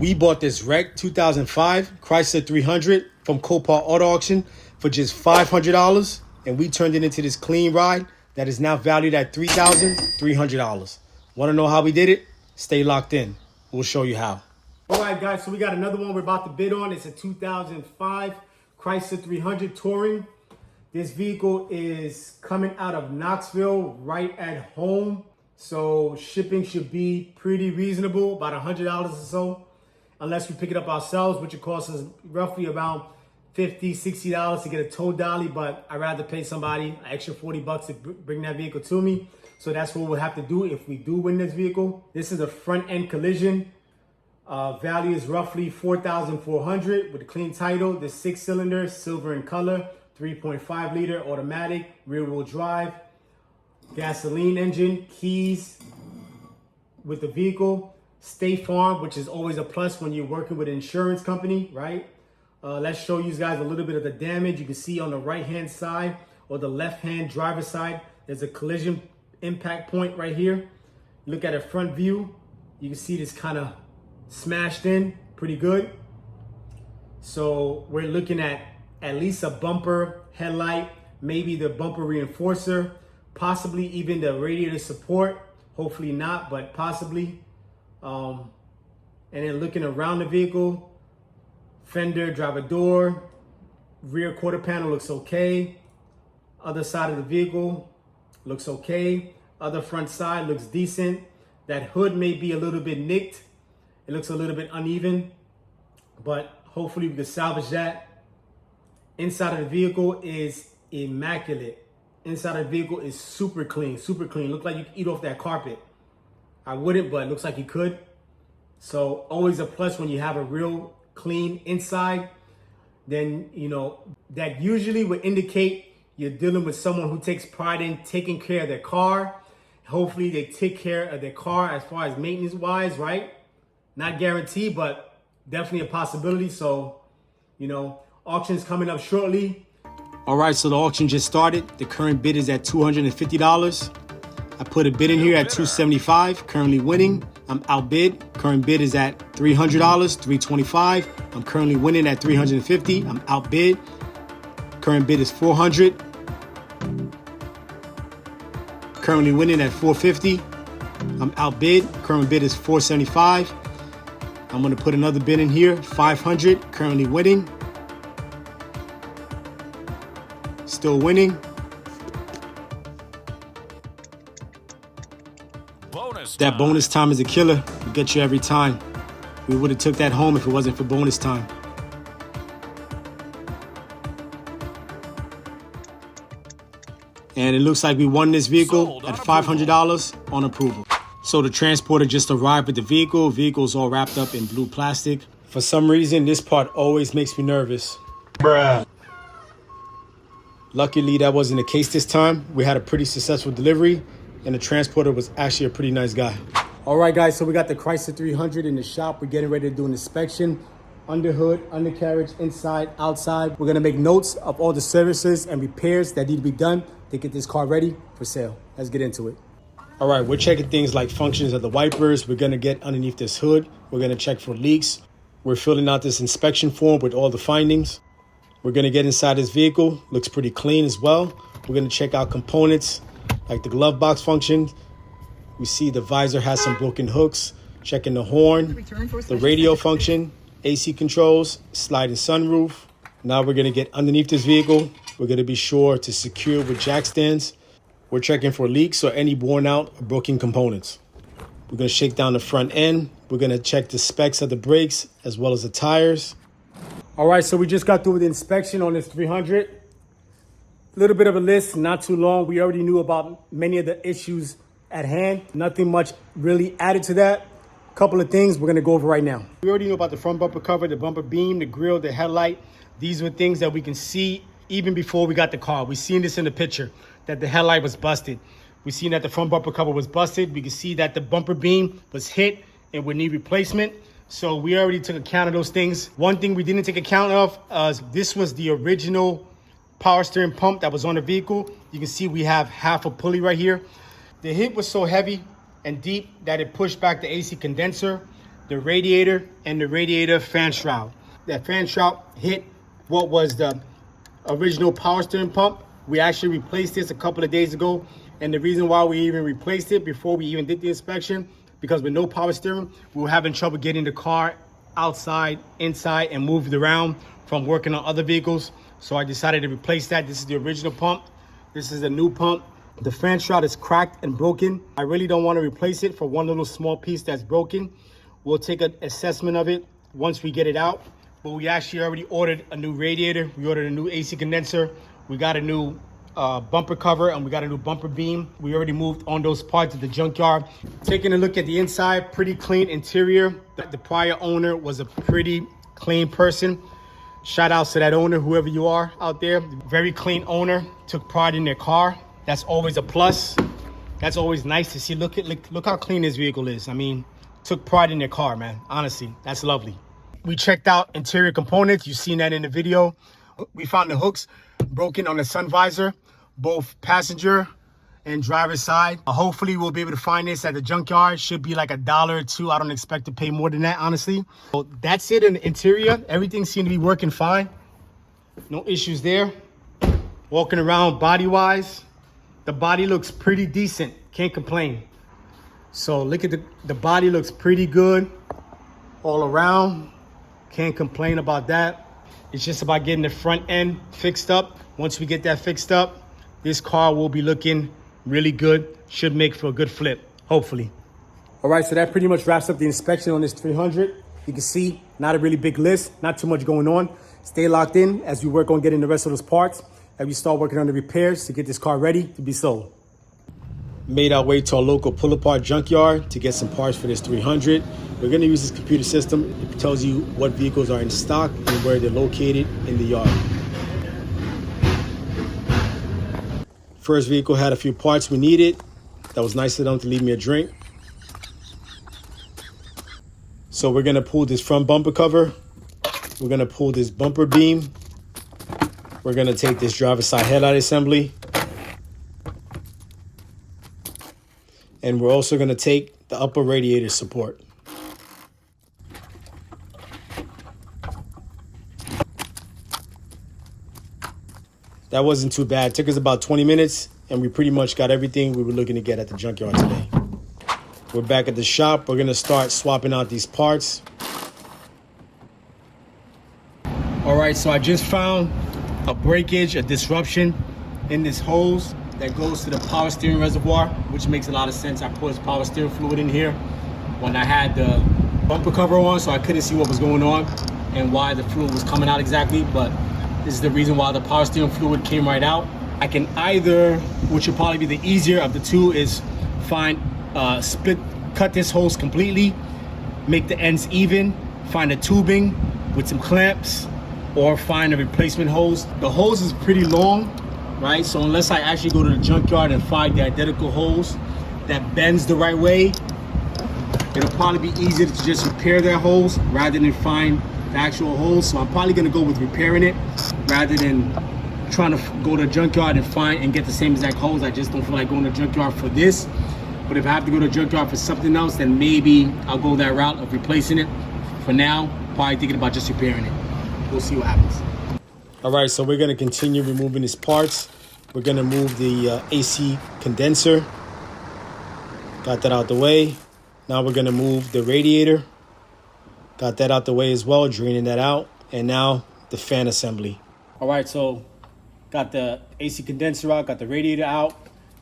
We bought this wrecked 2005 Chrysler 300 from Copart Auto Auction for just $500, and we turned it into this clean ride that is now valued at $3,300. Want to know how we did it? Stay locked in. We'll show you how. All right, guys, so we got another one we're about to bid on. It's a 2005 Chrysler 300 Touring. This vehicle is coming out of Knoxville, right at home. So shipping should be pretty reasonable, about $100 or so, unless we pick it up ourselves, which it costs us roughly around $50, $60 to get a tow dolly, but I'd rather pay somebody an extra $40 to bring that vehicle to me. So that's what we'll have to do if we do win this vehicle. This is a front end collision. Value is roughly $4,400 with a clean title. The 6-cylinder, silver in color, 3.5 liter automatic, rear wheel drive, gasoline engine, keys with the vehicle, State Farm, which is always a plus when you're working with an insurance company, right? Let's show you guys a little bit of the damage. You can see on the right-hand side or the left-hand driver's side, there's a collision impact point right here. Look at a front view. You can see this kind of smashed in pretty good. So we're looking at least a bumper, headlight, maybe the bumper reinforcer, possibly even the radiator support. Hopefully not, but possibly. And then looking around the vehicle, fender, driver door, rear quarter panel looks okay. Other side of the vehicle looks okay. Other front side looks decent. That hood may be a little bit nicked. It looks a little bit uneven, but hopefully we can salvage that. Inside of the vehicle is immaculate. Inside of the vehicle is super clean, super clean. Look like you could eat off that carpet. I wouldn't, but it looks like you could. So always a plus when you have a real clean inside. Then, you know, that usually would indicate you're dealing with someone who takes pride in taking care of their car. Hopefully they take care of their car as far as maintenance wise, right? Not guaranteed, but definitely a possibility. So, you know, auction's coming up shortly. All right, so the auction just started. The current bid is at $250. I put a bid in here at $275, currently winning. I'm outbid. Current bid is at $300, $325. I'm currently winning at $350. I'm outbid. Current bid is $400. Currently winning at $450. I'm outbid. Current bid is $475. I'm gonna put another bid in here, $500, currently winning. Still winning. That bonus time is a killer. We get you every time. We would have took that home if it wasn't for bonus time. And it looks like we won this vehicle at $500 on approval. So the transporter just arrived with the vehicle. Vehicle's all wrapped up in blue plastic. For some reason, this part always makes me nervous. Bruh. Luckily, that wasn't the case this time. We had a pretty successful delivery, and the transporter was actually a pretty nice guy. All right, guys, so we got the Chrysler 300 in the shop. We're getting ready to do an inspection. Under hood, undercarriage, inside, outside. We're gonna make notes of all the services and repairs that need to be done to get this car ready for sale. Let's get into it. All right, we're checking things like functions of the wipers. We're gonna get underneath this hood. We're gonna check for leaks. We're filling out this inspection form with all the findings. We're gonna get inside this vehicle. Looks pretty clean as well. We're gonna check out components like the glove box function. We see the visor has some broken hooks. Checking the horn, the radio function, AC controls, sliding sunroof. Now we're gonna get underneath this vehicle. We're gonna be sure to secure with jack stands. We're checking for leaks or any worn out or broken components. We're gonna shake down the front end. We're gonna check the specs of the brakes as well as the tires. All right, so we just got through with the inspection on this 300. A little bit of a list, not too long. We already knew about many of the issues at hand. Nothing much really added to that. A couple of things we're gonna go over right now. We already knew about the front bumper cover, the bumper beam, the grille, the headlight. These were things that we can see even before we got the car. We seen this in the picture, that the headlight was busted. We seen that the front bumper cover was busted. We can see that the bumper beam was hit and would need replacement. So we already took account of those things. One thing we didn't take account of, this was the original power steering pump that was on the vehicle. You can see we have half a pulley right here. The hit was so heavy and deep that it pushed back the AC condenser. the radiator and the radiator fan shroud. That fan shroud hit what was the original power steering pump. We actually replaced this a couple of days ago, and the reason why we even replaced it before we even did the inspection, because with no power steering, we were having trouble getting the car outside, inside, and moved around from working on other vehicles. So I decided to replace that. This is the original pump. This is the new pump. The fan shroud is cracked and broken. I really don't want to replace it for one little small piece that's broken. We'll take an assessment of it once we get it out. But we actually already ordered a new radiator. We ordered a new AC condenser. We got a new bumper cover, and we got a new bumper beam. We already moved on those parts at the junkyard. Taking a look at the inside, pretty clean interior. The prior owner was a pretty clean person. Shout outs to that owner, whoever you are out there. Very clean owner, took pride in their car. That's always a plus. That's always nice to see. Look how clean this vehicle is. I mean, took pride in their car, man. Honestly, that's lovely. We checked out interior components. You've seen that in the video. We found the hooks broken on the sun visor, both passenger and driver's side. Hopefully we'll be able to find this at the junkyard. Should be like $1 or $2. I don't expect to pay more than that, honestly. So that's it in the interior. Everything seemed to be working fine. No issues there. Walking around body-wise, the body looks pretty decent. Can't complain. So look at the body looks pretty good all around. Can't complain about that. It's just about getting the front end fixed up. Once we get that fixed up, this car will be looking really good. Should make for a good flip, hopefully. All right, so that pretty much wraps up the inspection on this 300. You can see, not a really big list, not too much going on. Stay locked in as we work on getting the rest of those parts, as we start working on the repairs to get this car ready to be sold. Made our way to our local pull-apart junkyard to get some parts for this 300. We're gonna use this computer system. It tells you what vehicles are in stock and where they're located in the yard. First vehicle had a few parts we needed. That was nice of them to leave me a drink. So we're gonna pull this front bumper cover. We're gonna pull this bumper beam. We're gonna take this driver's side headlight assembly. And we're also gonna take the upper radiator support. That wasn't too bad. It took us about 20 minutes, and we pretty much got everything we were looking to get at the junkyard today. We're back at the shop. We're gonna start swapping out these parts. All right, so I just found a breakage, a disruption in this hose that goes to the power steering reservoir, which makes a lot of sense. I poured this power steering fluid in here when I had the bumper cover on, so I couldn't see what was going on and why the fluid was coming out exactly, but this is the reason why the power steering fluid came right out. I can either, which would probably be the easier of the two, is cut this hose completely, make the ends even, find a tubing with some clamps, or find a replacement hose. The hose is pretty long, right? So unless I actually go to the junkyard and find the identical hose that bends the right way, it'll probably be easier to just repair that hose rather than find the actual hose. So I'm probably gonna go with repairing it rather than trying to go to the junkyard and find and get the same exact hose. I just don't feel like going to the junkyard for this. But if I have to go to the junkyard for something else, then maybe I'll go that route of replacing it. For now, probably thinking about just repairing it. We'll see what happens. All right, so we're gonna continue removing these parts. We're gonna move the AC condenser. Got that out the way. Now we're gonna move the radiator. Got that out the way as well, draining that out. And now the fan assembly. All right, so got the AC condenser out, got the radiator out.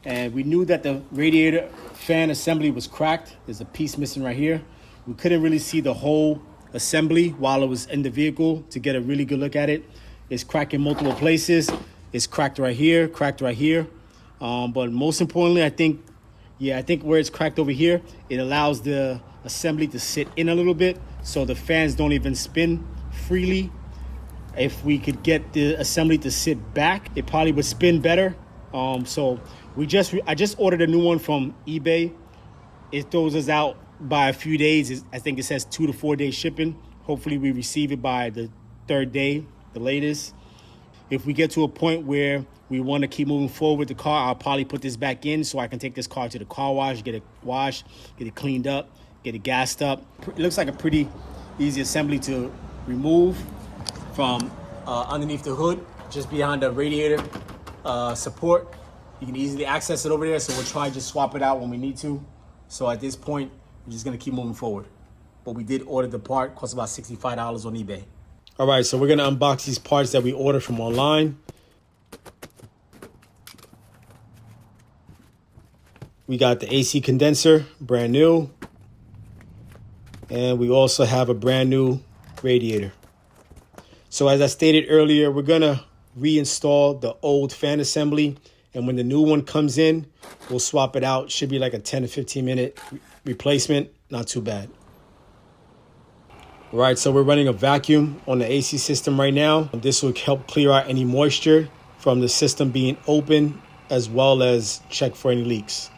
And we knew that the radiator fan assembly was cracked. There's a piece missing right here. We couldn't really see the whole assembly while it was in the vehicle to get a really good look at it. It's cracked in multiple places. It's cracked right here, cracked right here. But most importantly, I think where it's cracked over here, it allows the assembly to sit in a little bit so the fans don't even spin freely. If we could get the assembly to sit back, it probably would spin better. So I just ordered a new one from eBay. It throws us out by a few days. I think it says 2 to 4 day shipping. Hopefully we receive it by the 3rd day, the latest. If we get to a point where we want to keep moving forward with the car, I'll probably put this back in so I can take this car to the car wash, get it washed, get it cleaned up, get it gassed up. It looks like a pretty easy assembly to remove from underneath the hood, just behind the radiator support. You can easily access it over there, so we'll try to just swap it out when we need to. So at this point, we're just gonna keep moving forward. But we did order the part, cost about $65 on eBay. All right, so we're gonna unbox these parts that we ordered from online. We got the AC condenser, brand new. And we also have a brand new radiator. So as I stated earlier, we're gonna reinstall the old fan assembly. And when the new one comes in, we'll swap it out. Should be like a 10 to 15 minute replacement. Not too bad. All right, so we're running a vacuum on the AC system right now. This will help clear out any moisture from the system being open, as well as check for any leaks.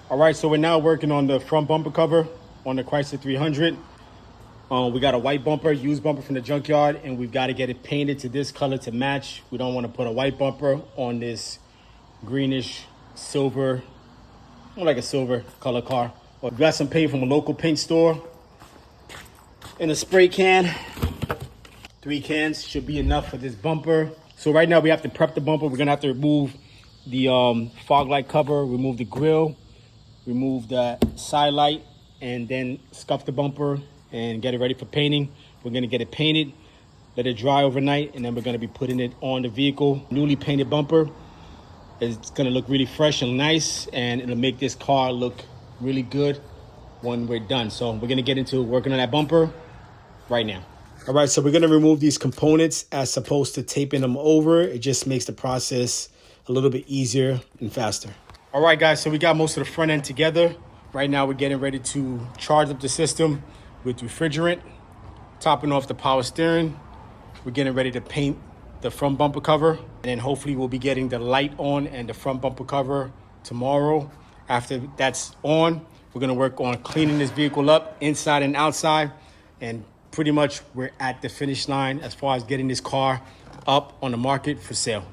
All right, so we're now working on the front bumper cover on the Chrysler 300. We got a white bumper, used bumper from the junkyard, and we've got to get it painted to this color to match. We don't want to put a white bumper on this greenish silver, more like a silver color car. We got some paint from a local paint store in a spray can. 3 cans should be enough for this bumper. So right now we have to prep the bumper. We're gonna have to remove the fog light cover, remove the grill, remove the side light, and then scuff the bumper and get it ready for painting. We're gonna get it painted, let it dry overnight, and then we're gonna be putting it on the vehicle. Newly painted bumper. It's gonna look really fresh and nice, and it'll make this car look really good when we're done. So we're gonna get into working on that bumper right now. All right, so we're gonna remove these components as opposed to taping them over. It just makes the process a little bit easier and faster. All right, guys, so we got most of the front end together. Right now we're getting ready to charge up the system with refrigerant, topping off the power steering. We're getting ready to paint the front bumper cover, and then hopefully we'll be getting the light on and the front bumper cover tomorrow. After that's on, we're gonna work on cleaning this vehicle up inside and outside, and pretty much we're at the finish line as far as getting this car up on the market for sale.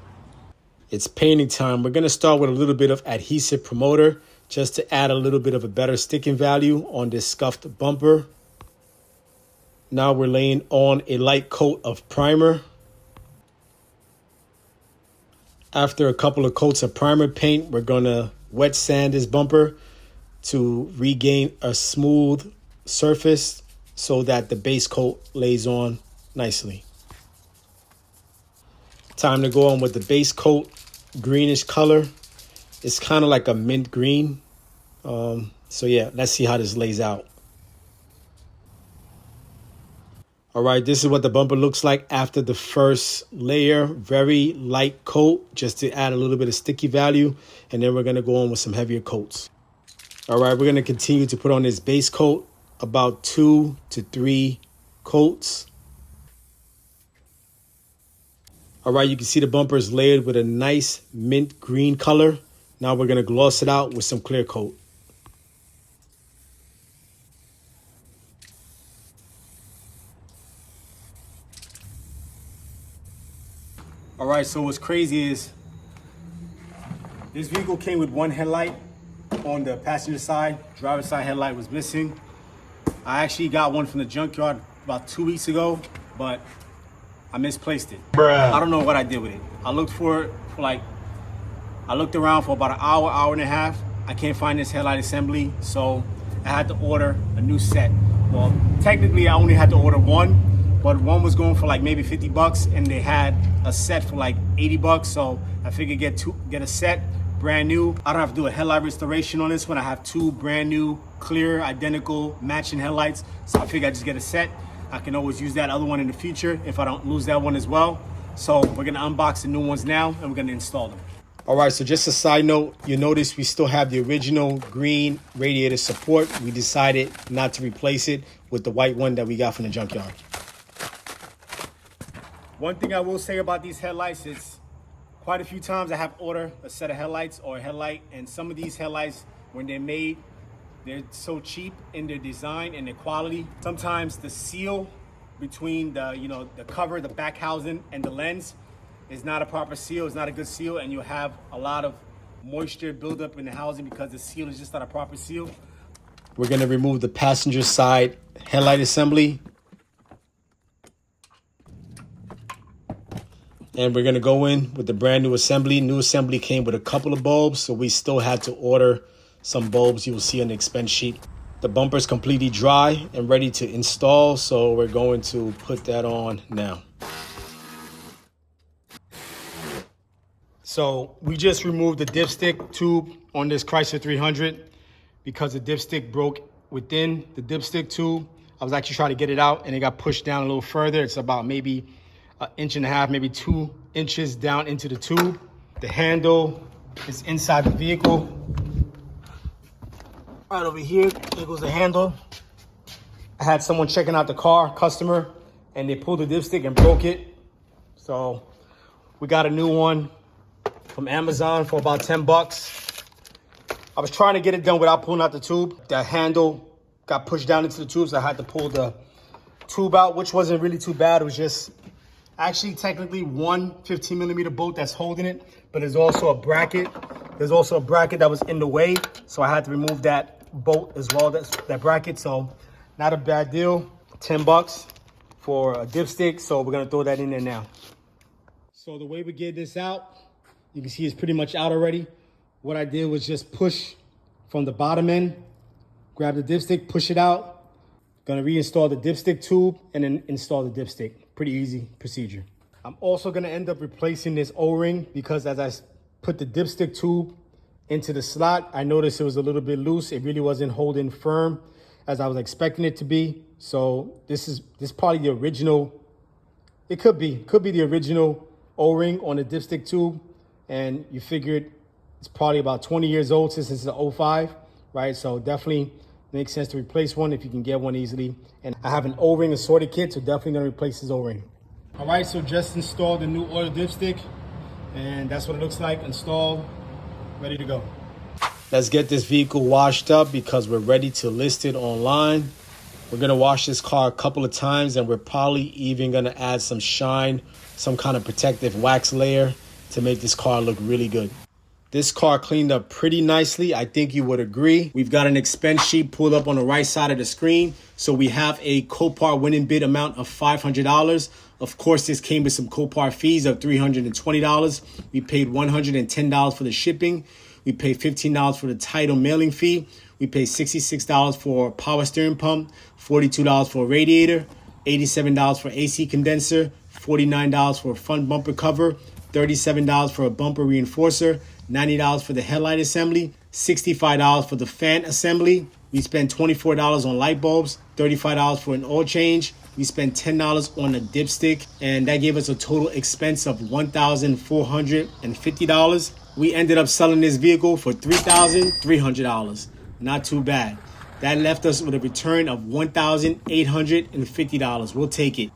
It's painting time. We're gonna start with a little bit of adhesive promoter just to add a little bit of a better sticking value on this scuffed bumper. Now we're laying on a light coat of primer. After a couple of coats of primer paint, we're gonna wet sand this bumper to regain a smooth surface so that the base coat lays on nicely. Time to go on with the base coat, greenish color. It's kind of like a mint green. So yeah, let's see how this lays out. All right, this is what the bumper looks like after the first layer. Very light coat just to add a little bit of sticky value. And then we're gonna go on with some heavier coats. All right, we're gonna continue to put on this base coat, about 2 to 3 coats. All right, you can see the bumper is layered with a nice mint green color. Now we're gonna gloss it out with some clear coat. All right, so what's crazy is this vehicle came with one headlight on the passenger side. Driver's side headlight was missing. I actually got one from the junkyard about 2 weeks ago, but I misplaced it. Bruh. I don't know what I did with it. I looked for it I looked around for about an hour, hour and a half. I can't find this headlight assembly, so I had to order a new set. Well, technically I only had to order one, but one was going for like maybe 50 bucks and they had a set for like 80 bucks. So I figured get a set, brand new. I don't have to do a headlight restoration on this one. I have 2 brand new, clear, identical, matching headlights. So I figured I'd just get a set. I can always use that other one in the future if I don't lose that one as well. So we're gonna unbox the new ones now and we're gonna install them. All right, so just a side note, you notice we still have the original green radiator support. We decided not to replace it with the white one that we got from the junkyard. One thing I will say about these headlights is quite a few times I have ordered a set of headlights or a headlight, and some of these headlights, when they're made, they're so cheap in their design and their quality. Sometimes the seal between the cover, the back housing, and the lens is not a proper seal. It's not a good seal, and you'll have a lot of moisture buildup in the housing because the seal is just not a proper seal. We're going to remove the passenger side headlight assembly. And we're going to go in with the brand new assembly. New assembly came with a couple of bulbs, so we still had to order some bulbs you will see on the expense sheet. The bumper is completely dry and ready to install, so we're going to put that on now. So we just removed the dipstick tube on this Chrysler 300 because the dipstick broke within the dipstick tube. I was actually trying to get it out and it got pushed down a little further. It's about maybe an inch and a half, maybe 2 inches down into the tube. The handle is inside the vehicle. Right over here, there goes the handle. I had someone checking out the car, customer, and they pulled the dipstick and broke it. So we got a new one from Amazon for about 10 bucks. I was trying to get it done without pulling out the tube. The handle got pushed down into the tube, so I had to pull the tube out, which wasn't really too bad. It was just actually technically one 15mm bolt that's holding it, but there's also a bracket. There's also a bracket that was in the way, so I had to remove that bolt as well, that bracket. So not a bad deal. 10 bucks for a dipstick, so we're gonna throw that in there now. So the way we get this out, you can see it's pretty much out already. What I did was just push from the bottom end, grab the dipstick, push it out. Gonna reinstall the dipstick tube and then install the dipstick. Pretty easy procedure. I'm also gonna end up replacing this O-ring because as I put the dipstick tube into the slot, I noticed it was a little bit loose. It really wasn't holding firm as I was expecting it to be. So this is probably the original. It could be the original O-ring on the dipstick tube. And you figured it's probably about 20 years old since it's an 05, right? So definitely makes sense to replace one if you can get one easily. And I have an O-ring assorted kit, so definitely gonna replace this O-ring. All right, so just installed the new oil dipstick, and that's what it looks like, installed, ready to go. Let's get this vehicle washed up because we're ready to list it online. We're gonna wash this car a couple of times, and we're probably even gonna add some shine, some kind of protective wax layer to make this car look really good. This car cleaned up pretty nicely. I think you would agree. We've got an expense sheet pulled up on the right side of the screen. So we have a Copart winning bid amount of $500. Of course, this came with some Copart fees of $320. We paid $110 for the shipping. We paid $15 for the title mailing fee. We paid $66 for power steering pump, $42 for a radiator, $87 for AC condenser, $49 for a front bumper cover, $37 for a bumper reinforcer, $90 for the headlight assembly, $65 for the fan assembly. We spent $24 on light bulbs, $35 for an oil change. We spent $10 on a dipstick, and that gave us a total expense of $1,450. We ended up selling this vehicle for $3,300. Not too bad. That left us with a return of $1,850. We'll take it.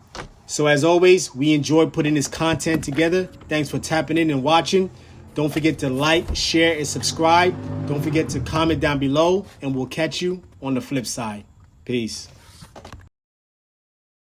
So as always, we enjoy putting this content together. Thanks for tapping in and watching. Don't forget to like, share, and subscribe. Don't forget to comment down below, and we'll catch you on the flip side. Peace.